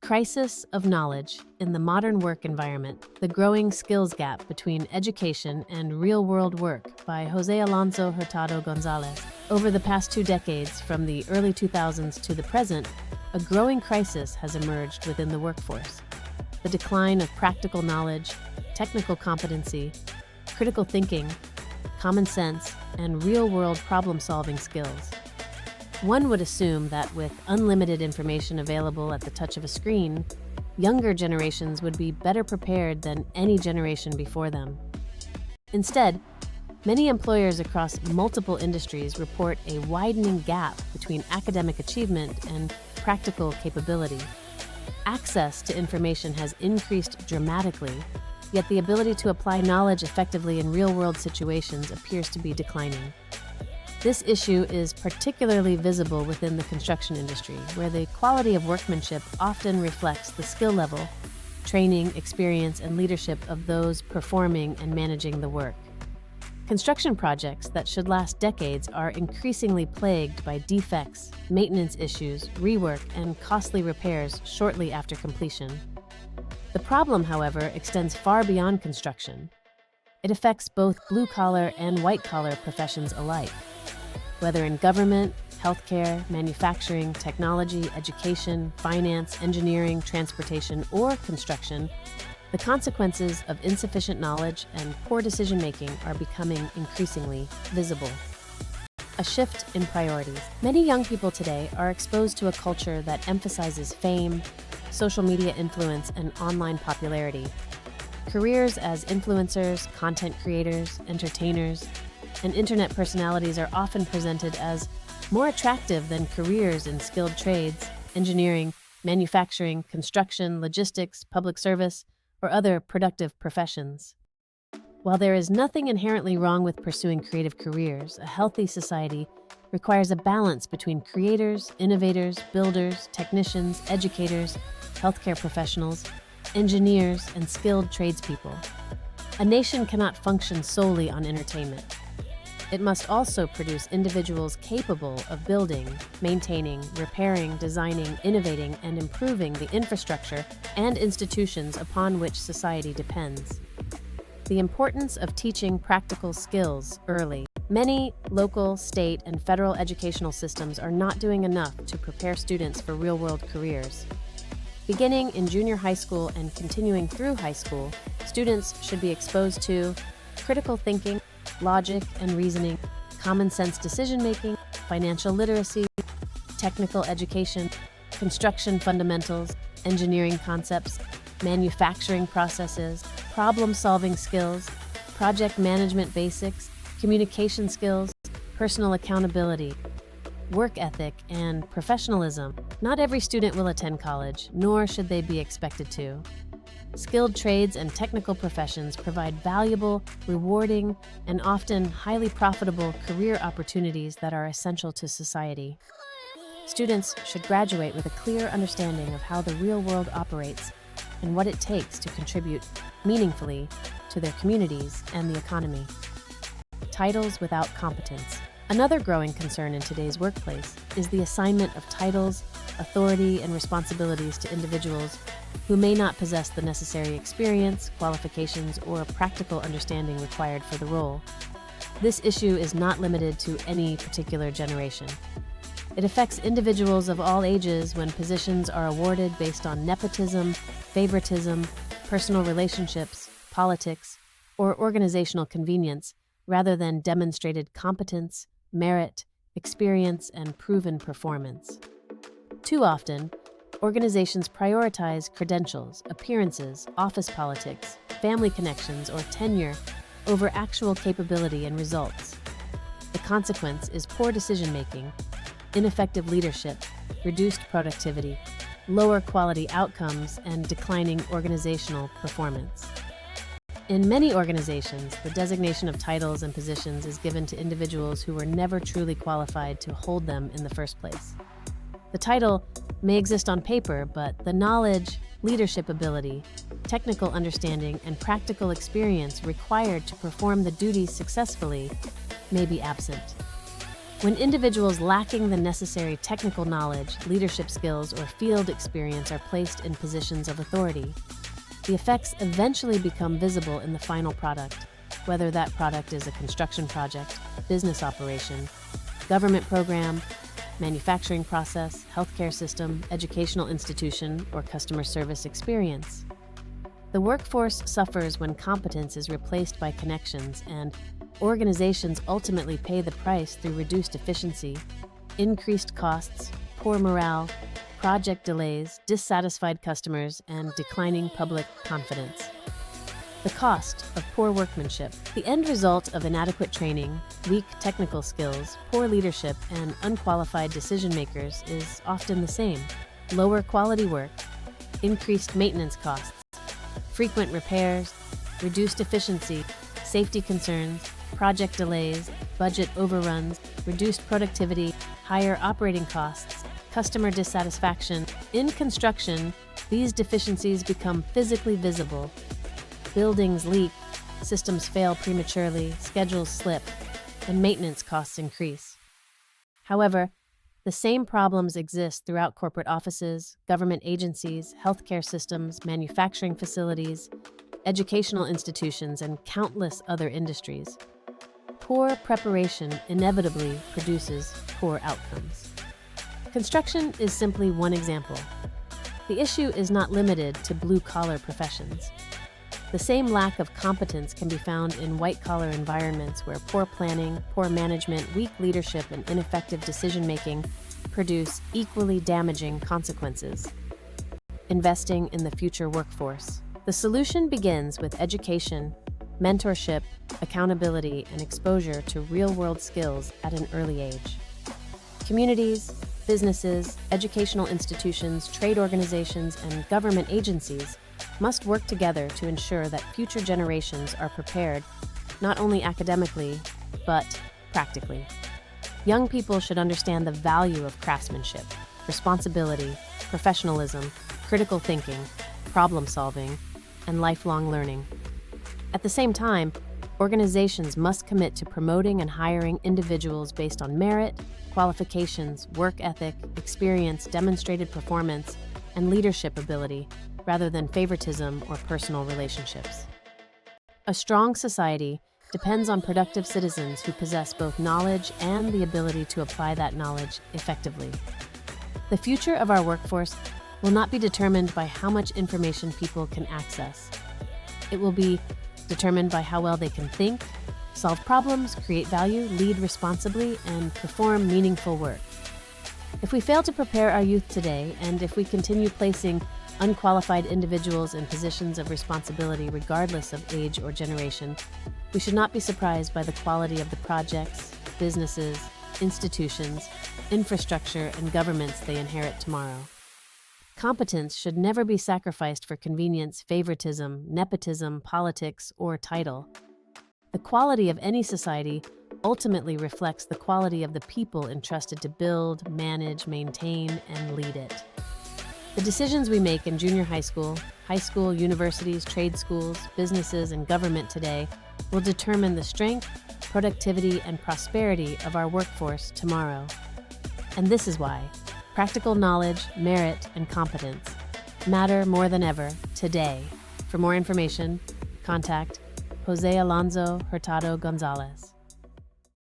Crisis of Knowledge in the Modern Work Environment, The Growing Skills Gap Between Education and Real-World Work by José-Alonso Hurtado González. Over the past 2 decades, from the early 2000s to the present, a growing crisis has emerged within the workforce. The decline of practical knowledge, technical competency, critical thinking, common sense, and real-world problem-solving skills. One would assume that with unlimited information available at the touch of a screen, younger generations would be better prepared than any generation before them. Instead, many employers across multiple industries report a widening gap between academic achievement and practical capability. Access to information has increased dramatically, yet the ability to apply knowledge effectively in real-world situations appears to be declining. This issue is particularly visible within the construction industry, where the quality of workmanship often reflects the skill level, training, experience, and leadership of those performing and managing the work. Construction projects that should last decades are increasingly plagued by defects, maintenance issues, rework, and costly repairs shortly after completion. The problem, however, extends far beyond construction. It affects both blue-collar and white-collar professions alike. Whether in government, healthcare, manufacturing, technology, education, finance, engineering, transportation, or construction, the consequences of insufficient knowledge and poor decision-making are becoming increasingly visible. A shift in priorities. Many young people today are exposed to a culture that emphasizes fame, social media influence, and online popularity. Careers as influencers, content creators, entertainers, and internet personalities are often presented as more attractive than careers in skilled trades, engineering, manufacturing, construction, logistics, public service, or other productive professions. While there is nothing inherently wrong with pursuing creative careers, a healthy society requires a balance between creators, innovators, builders, technicians, educators, healthcare professionals, engineers, and skilled tradespeople. A nation cannot function solely on entertainment. It must also produce individuals capable of building, maintaining, repairing, designing, innovating, and improving the infrastructure and institutions upon which society depends. The importance of teaching practical skills early. Many local, state, and federal educational systems are not doing enough to prepare students for real-world careers. Beginning in junior high school and continuing through high school, students should be exposed to critical thinking, logic and reasoning, common sense decision-making, financial literacy, technical education, construction fundamentals, engineering concepts, manufacturing processes, problem-solving skills, project management basics, communication skills, personal accountability, work ethic, and professionalism. Not every student will attend college, nor should they be expected to. Skilled trades and technical professions provide valuable, rewarding, and often highly profitable career opportunities that are essential to society. Students should graduate with a clear understanding of how the real world operates and what it takes to contribute meaningfully to their communities and the economy. Titles without competence. Another growing concern in today's workplace is the assignment of titles, authority, and responsibilities to individuals who may not possess the necessary experience, qualifications, or practical understanding required for the role. This issue is not limited to any particular generation. It affects individuals of all ages when positions are awarded based on nepotism, favoritism, personal relationships, politics, or organizational convenience, rather than demonstrated competence, merit, experience, and proven performance. Too often, organizations prioritize credentials, appearances, office politics, family connections, or tenure over actual capability and results. The consequence is poor decision-making, ineffective leadership, reduced productivity, lower quality outcomes, and declining organizational performance. In many organizations, the designation of titles and positions is given to individuals who were never truly qualified to hold them in the first place. The title may exist on paper, but the knowledge, leadership ability, technical understanding, and practical experience required to perform the duties successfully may be absent. When individuals lacking the necessary technical knowledge, leadership skills, or field experience are placed in positions of authority, the effects eventually become visible in the final product, whether that product is a construction project, business operation, government program, manufacturing process, healthcare system, educational institution, or customer service experience. The workforce suffers when competence is replaced by connections, and organizations ultimately pay the price through reduced efficiency, increased costs, poor morale, project delays, dissatisfied customers, and declining public confidence. The cost of poor workmanship, the end result of inadequate training, weak technical skills, poor leadership, and unqualified decision makers is often the same: lower quality work, increased maintenance costs, frequent repairs, reduced efficiency, safety concerns, project delays, budget overruns, reduced productivity, higher operating costs, customer dissatisfaction. In construction, these deficiencies become physically visible. Buildings leak, systems fail prematurely, schedules slip, and maintenance costs increase. However, the same problems exist throughout corporate offices, government agencies, healthcare systems, manufacturing facilities, educational institutions, and countless other industries. Poor preparation inevitably produces poor outcomes. Construction is simply one example. The issue is not limited to blue-collar professions. The same lack of competence can be found in white-collar environments where poor planning, poor management, weak leadership, and ineffective decision-making produce equally damaging consequences. Investing in the future workforce. The solution begins with education, mentorship, accountability, and exposure to real-world skills at an early age. Communities, businesses, educational institutions, trade organizations, and government agencies must work together to ensure that future generations are prepared not only academically, but practically. Young people should understand the value of craftsmanship, responsibility, professionalism, critical thinking, problem solving, and lifelong learning. At the same time, organizations must commit to promoting and hiring individuals based on merit, qualifications, work ethic, experience, demonstrated performance, and leadership ability, rather than favoritism or personal relationships. A strong society depends on productive citizens who possess both knowledge and the ability to apply that knowledge effectively. The future of our workforce will not be determined by how much information people can access. It will be determined by how well they can think, solve problems, create value, lead responsibly, and perform meaningful work. If we fail to prepare our youth today, and if we continue placing unqualified individuals in positions of responsibility regardless of age or generation, we should not be surprised by the quality of the projects, businesses, institutions, infrastructure, and governments they inherit tomorrow. Competence should never be sacrificed for convenience, favoritism, nepotism, politics, or title. The quality of any society ultimately reflects the quality of the people entrusted to build, manage, maintain, and lead it. The decisions we make in junior high school, universities, trade schools, businesses, and government today will determine the strength, productivity, and prosperity of our workforce tomorrow. And this is why practical knowledge, merit, and competence matter more than ever today. For more information, contact José-Alonso Hurtado González.